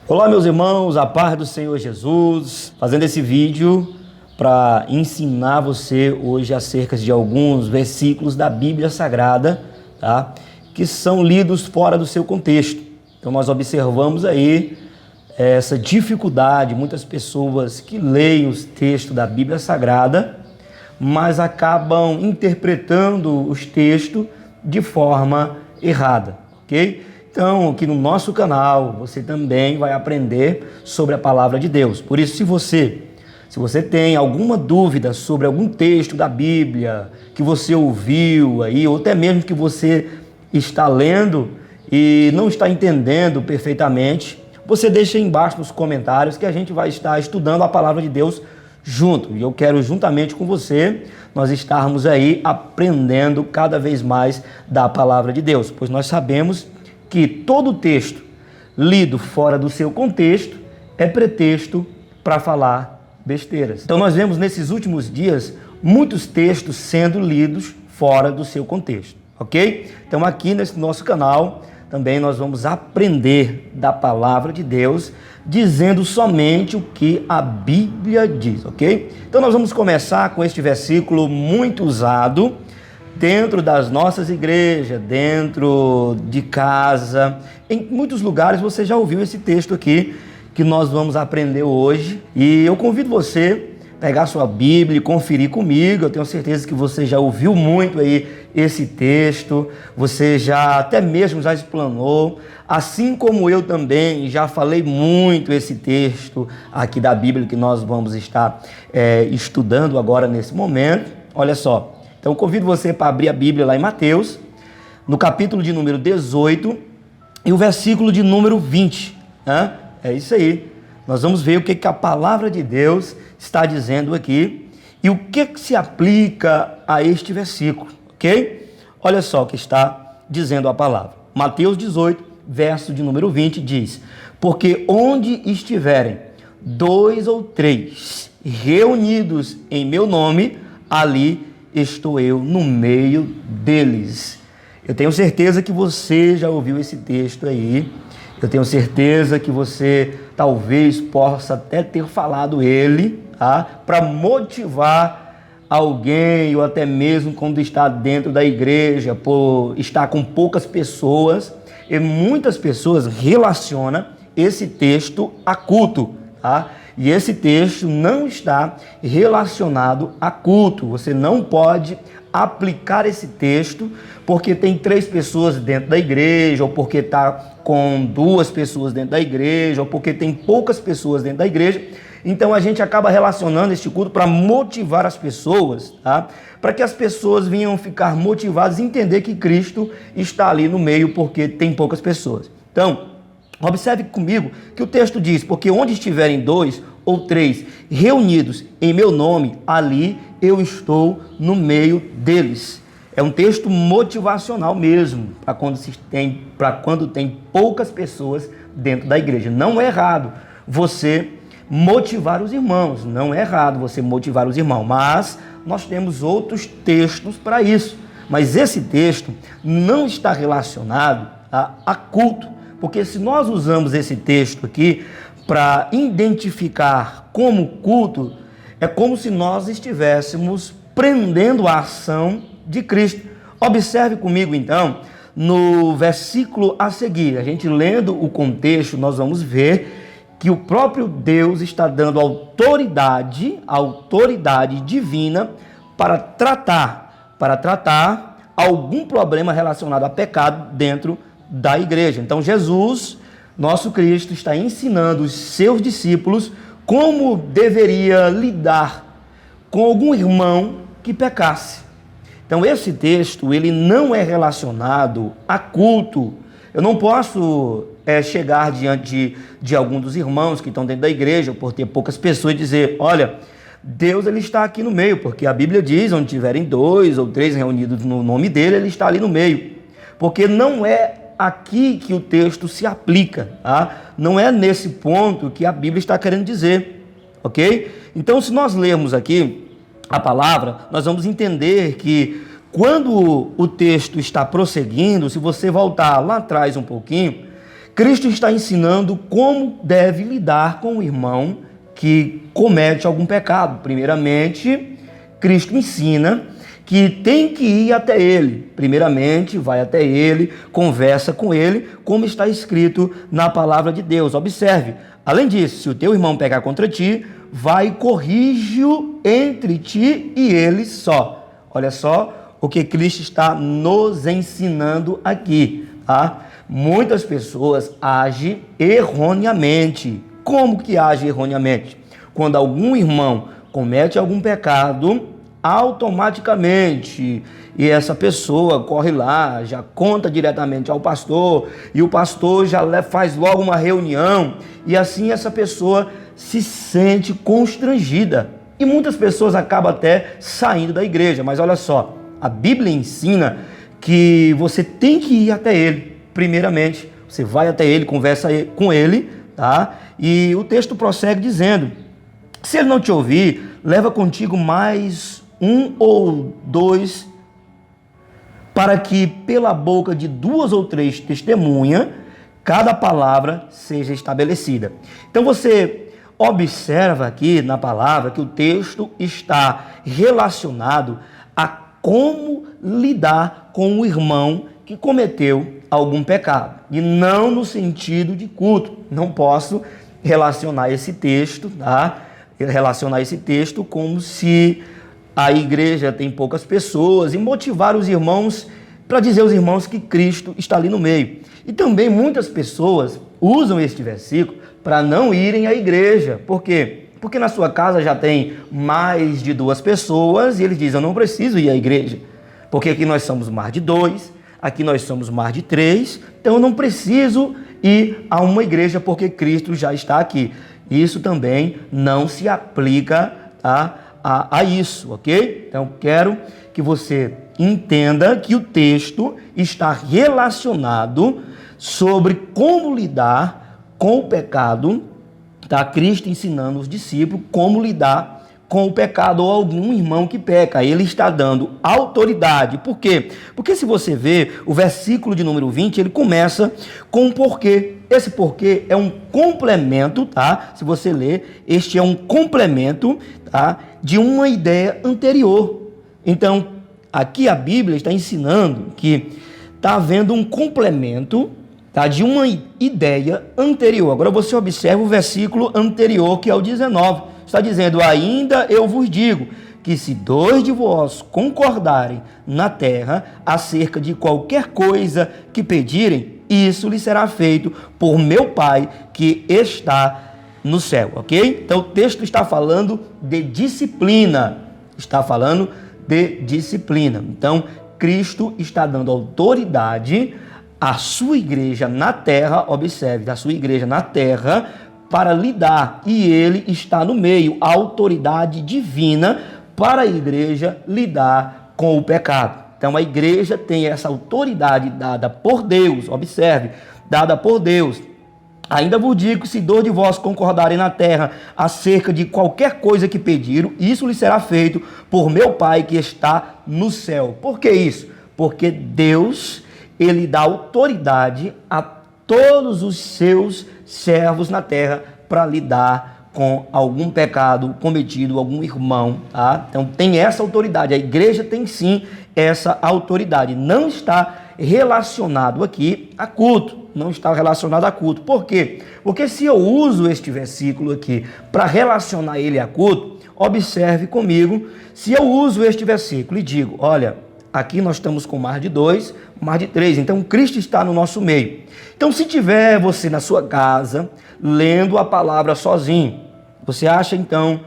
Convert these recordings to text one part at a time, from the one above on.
Olá, meus irmãos, a paz do Senhor Jesus, fazendo esse vídeo para ensinar você hoje acerca de alguns versículos da Bíblia Sagrada, tá? Que são lidos fora do seu contexto. Então nós observamos aí essa dificuldade, muitas pessoas que leem os textos da Bíblia Sagrada, mas acabam interpretando os textos de forma errada, ok? Então, aqui no nosso canal, você também vai aprender sobre a palavra de Deus. Por isso, se você tem alguma dúvida sobre algum texto da Bíblia que você ouviu aí, ou até mesmo que você está lendo e não está entendendo perfeitamente, você deixa aí embaixo nos comentários que a gente vai estar estudando a palavra de Deus junto. E eu quero, juntamente com você, nós estarmos aí aprendendo cada vez mais da palavra de Deus, pois nós sabemos que todo texto lido fora do seu contexto é pretexto para falar besteiras. Então nós vemos nesses últimos dias muitos textos sendo lidos fora do seu contexto, ok? Então aqui nesse nosso canal também nós vamos aprender da palavra de Deus, dizendo somente o que a Bíblia diz, ok? Então nós vamos começar com este versículo muito usado dentro das nossas igrejas, dentro de casa, em muitos lugares você já ouviu esse texto aqui que nós vamos aprender hoje. E eu convido você a pegar sua Bíblia e conferir comigo. Eu tenho certeza que você já ouviu muito aí esse texto, você já até mesmo já explanou, assim como eu também já falei muito esse texto aqui da Bíblia que nós vamos estar estudando agora nesse momento. Olha só. Então, convido você para abrir a Bíblia lá em Mateus, no capítulo de número 18 e o versículo de número 20. Né? É isso aí. Nós vamos ver o que a palavra de Deus está dizendo aqui e o que se aplica a este versículo, ok? Olha só o que está dizendo a palavra. Mateus 18, verso de número 20 diz: porque onde estiverem 2 ou 3 reunidos em meu nome, ali estou eu no meio deles. Eu tenho certeza que você já ouviu esse texto aí. Eu tenho certeza que você talvez possa até ter falado ele, tá? Para motivar alguém, ou até mesmo quando está dentro da igreja, por estar com poucas pessoas. E muitas pessoas relacionam esse texto a culto, tá? E esse texto não está relacionado a culto. Você não pode aplicar esse texto porque tem 3 pessoas dentro da igreja, ou porque está com 2 pessoas dentro da igreja, ou porque tem poucas pessoas dentro da igreja. Então a gente acaba relacionando este culto para motivar as pessoas, tá? Para que as pessoas venham ficar motivadas e entender que Cristo está ali no meio porque tem poucas pessoas. Então, observe comigo que o texto diz: porque onde estiverem 2 ou 3 reunidos em meu nome, ali eu estou no meio deles. É um texto motivacional mesmo, para quando tem poucas pessoas dentro da igreja. Não é errado você motivar os irmãos, não é errado você motivar os irmãos, mas nós temos outros textos para isso. Mas esse texto não está relacionado a culto. Porque se nós usamos esse texto aqui para identificar como culto, é como se nós estivéssemos prendendo a ação de Cristo. Observe comigo então, no versículo a seguir, a gente lendo o contexto, nós vamos ver que o próprio Deus está dando autoridade divina para tratar algum problema relacionado a pecado dentro da igreja. Então Jesus, nosso Cristo, está ensinando os seus discípulos como deveria lidar com algum irmão que pecasse. Então esse texto, ele não é relacionado a culto. Eu não posso chegar diante de algum dos irmãos que estão dentro da igreja, por ter poucas pessoas, e dizer: olha, Deus ele está aqui no meio, porque a Bíblia diz, onde tiverem 2 ou 3 reunidos no nome dele, ele está ali no meio. Porque não é aqui que o texto se aplica, tá? Não é nesse ponto que a Bíblia está querendo dizer, ok? Então, se nós lermos aqui a palavra, nós vamos entender que quando o texto está prosseguindo, se você voltar lá atrás um pouquinho, Cristo está ensinando como deve lidar com o irmão que comete algum pecado. Primeiramente, Cristo ensina que tem que ir até ele. Primeiramente, vai até ele, conversa com ele, como está escrito na palavra de Deus. Observe, além disso, se o teu irmão pecar contra ti, vai e corrige-o entre ti e ele só. Olha só o que Cristo está nos ensinando aqui, tá? Muitas pessoas agem erroneamente. Como que agem erroneamente? Quando algum irmão comete algum pecado, automaticamente, e essa pessoa corre lá, já conta diretamente ao pastor, e o pastor já faz logo uma reunião, e assim essa pessoa se sente constrangida. E muitas pessoas acabam até saindo da igreja. Mas olha só, a Bíblia ensina que você tem que ir até ele. Primeiramente, você vai até ele, conversa com ele, tá? E o texto prossegue dizendo: se ele não te ouvir, leva contigo mais um ou dois, para que pela boca de 2 ou 3 testemunhas, cada palavra seja estabelecida. Então você observa aqui na palavra que o texto está relacionado a como lidar com o irmão que cometeu algum pecado, e não no sentido de culto. Não posso relacionar esse texto, tá? Relacionar esse texto como se a igreja tem poucas pessoas e motivar os irmãos para dizer aos irmãos que Cristo está ali no meio. E também muitas pessoas usam este versículo para não irem à igreja. Por quê? Porque na sua casa já tem mais de 2 pessoas e eles dizem: eu não preciso ir à igreja, porque aqui nós somos mais de 2, aqui nós somos mais de 3, então eu não preciso ir a uma igreja porque Cristo já está aqui. Isso também não se aplica a isso, ok? Então quero que você entenda que o texto está relacionado sobre como lidar com o pecado, tá? Cristo ensinando os discípulos como lidar com o pecado ou algum irmão que peca. Ele está dando autoridade. Por quê? Porque se você ver o versículo de número 20, ele começa com um porquê. Esse porquê é um complemento, tá? Se você ler, este é um complemento, tá? De uma ideia anterior. Então, aqui a Bíblia está ensinando que está havendo um complemento, tá? De uma ideia anterior. Agora você observa o versículo anterior, que é o 19. Está dizendo: ainda eu vos digo que se 2 de vós concordarem na terra acerca de qualquer coisa que pedirem, isso lhe será feito por meu Pai que está no céu, ok? Então o texto está falando de disciplina, Então Cristo está dando autoridade à sua igreja na terra, observe, da sua igreja na terra, para lidar, e ele está no meio, a autoridade divina para a igreja lidar com o pecado. Então a igreja tem essa autoridade dada por Deus, observe, dada por Deus. Ainda vos digo que se 2 de vós concordarem na terra acerca de qualquer coisa que pediram, isso lhe será feito por meu Pai que está no céu. Por que isso? Porque Deus, ele dá autoridade a todos os seus servos na terra para lidar com algum pecado cometido, algum irmão, tá? Então tem essa autoridade, a igreja tem sim essa autoridade. Não está relacionado aqui a culto, Por quê? Porque se eu uso este versículo aqui para relacionar ele a culto, observe comigo, se eu uso este versículo e digo: olha, aqui nós estamos com mais de 2, mais de 3, então Cristo está no nosso meio. Então, se tiver você na sua casa, lendo a palavra sozinho, você acha então,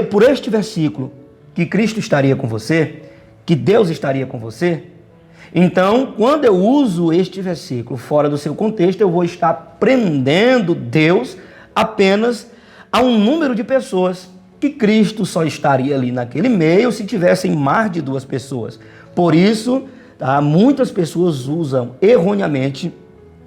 por este versículo, que Cristo estaria com você? Que Deus estaria com você? Então, quando eu uso este versículo fora do seu contexto, eu vou estar prendendo Deus apenas a um número de pessoas, que Cristo só estaria ali naquele meio se tivessem mais de 2 pessoas. Por isso, tá, muitas pessoas usam erroneamente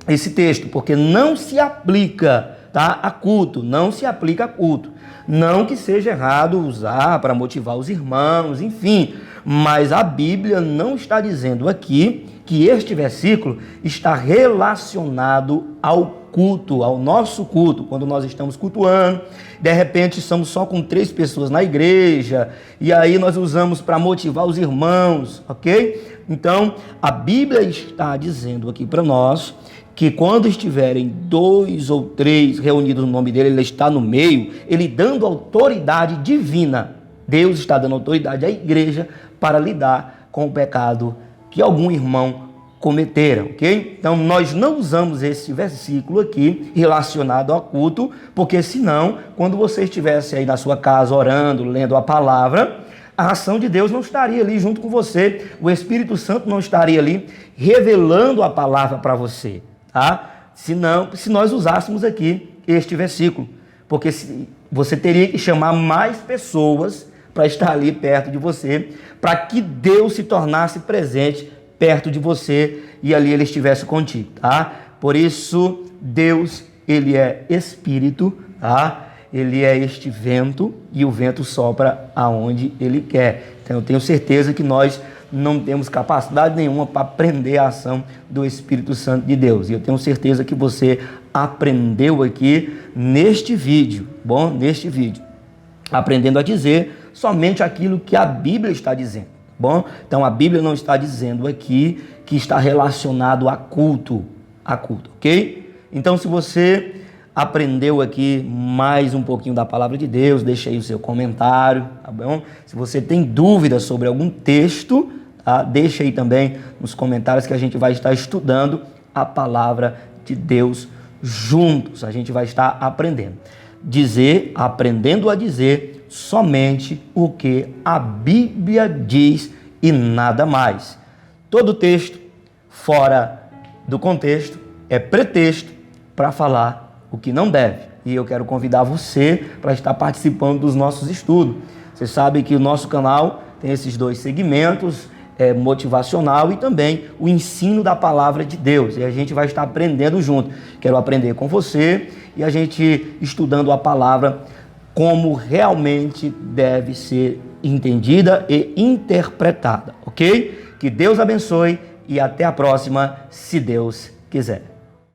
esse texto, porque não se aplica, tá, a culto, não se aplica a culto. Não que seja errado usar para motivar os irmãos, enfim, mas a Bíblia não está dizendo aqui que este versículo está relacionado ao culto, ao nosso culto, quando nós estamos cultuando, de repente estamos só com 3 pessoas na igreja, e aí nós usamos para motivar os irmãos, ok? Então, a Bíblia está dizendo aqui para nós que quando estiverem 2 ou 3 reunidos no nome dele, ele está no meio, ele dando autoridade divina. Deus está dando autoridade à igreja para lidar com o pecado que algum irmão cometeram, ok? Então, nós não usamos esse versículo aqui relacionado ao culto, porque senão, quando você estivesse aí na sua casa orando, lendo a palavra, a ação de Deus não estaria ali junto com você, o Espírito Santo não estaria ali revelando a palavra para você, tá? Se nós usássemos aqui este versículo, porque você teria que chamar mais pessoas para estar ali perto de você, para que Deus se tornasse presente perto de você e ali ele estivesse contigo, tá? Por isso, Deus, ele é Espírito, tá? Ele é este vento e o vento sopra aonde ele quer. Então, eu tenho certeza que nós não temos capacidade nenhuma para aprender a ação do Espírito Santo de Deus. E eu tenho certeza que você aprendeu aqui neste vídeo, bom? Neste vídeo, aprendendo a dizer somente aquilo que a Bíblia está dizendo. Bom, então a Bíblia não está dizendo aqui que está relacionado a culto, ok? Então, se você aprendeu aqui mais um pouquinho da palavra de Deus, deixa aí o seu comentário, tá bom? Se você tem dúvidas sobre algum texto, tá? Deixa aí também nos comentários que a gente vai estar estudando a palavra de Deus juntos, a gente vai estar aprendendo a dizer somente o que a Bíblia diz e nada mais. Todo texto fora do contexto é pretexto para falar o que não deve. E eu quero convidar você para estar participando dos nossos estudos. Você sabe que o nosso canal tem esses 2 segmentos, motivacional e também o ensino da palavra de Deus. E a gente vai estar aprendendo junto. Quero aprender com você e a gente estudando a palavra como realmente deve ser entendida e interpretada, ok? Que Deus abençoe e até a próxima, se Deus quiser.